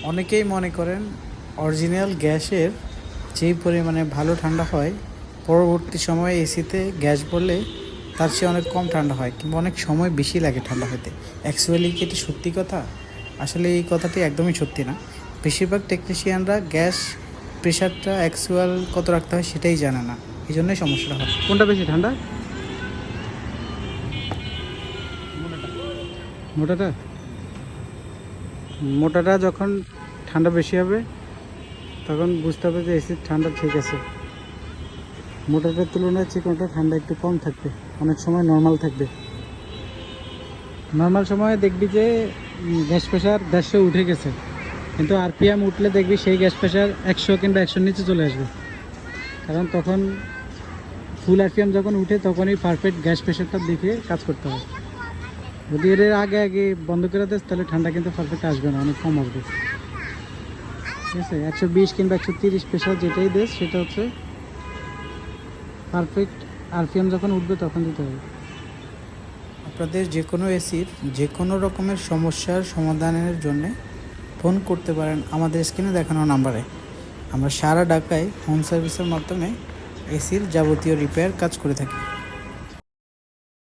অনেকেই মনে করেন অরিজিনাল গ্যাসের যেই পরিমাণে ভালো ঠান্ডা হয়, পরবর্তী সময়ে এসিতে গ্যাস ভরলে তার চেয়ে অনেক কম ঠান্ডা হয় কিংবা অনেক সময় বেশি লাগে ঠান্ডা হতে। অ্যাকচুয়ালি কি এটি সত্যি কথা? আসলে এই কথাটি একদমই সত্যি না। বেশিরভাগ টেকনিশিয়ানরা গ্যাস প্রেশারটা অ্যাকচুয়াল কত রাখতে হয় সেটাই জানে না, এই জন্যই সমস্যাটা হয়। কোনটা বেশি ঠান্ডা? মোটাটা। মোটাটা যখন ঠান্ডা বেশি হবে তখন বুঝতে হবে যে এসির ঠান্ডা ঠিক আছে। মোটাটার তুলনায় চিকনটা ঠান্ডা একটু কম থাকবে, অনেক সময় নর্মাল থাকবে। নর্মাল সময়ে দেখবি যে গ্যাস প্রেশার 150 উঠে গেছে, কিন্তু আরপিএম উঠলে দেখবি সেই গ্যাস প্রেশার 100 কিংবা 100 নিচে চলে আসবে। কারণ তখন ফুল আরপিএম যখন উঠে তখনই পারফেক্ট গ্যাস প্রেশারটা দেখে কাজ করতে হবে। যদি এর আগে আগে বন্ধ করে দেয় তাহলে ঠান্ডা কিন্তু পারফেক্ট আসবে না, অনেক কম আসবে। ঠিক আছে, 120 কিংবা 130 প্রেশার যেটাই দেশ সেটা হচ্ছে পারফেক্ট। আরপিএম যখন উঠবে তখন দিতে হবে। আপনাদের যে কোনো এসির যে কোনো রকমের সমস্যার সমাধানের জন্যে ফোন করতে পারেন আমাদের স্ক্রিনে দেখানো নাম্বারে। আমরা সারা ঢাকায় হোম সার্ভিসের মাধ্যমে এসির যাবতীয় রিপেয়ার কাজ করে থাকি।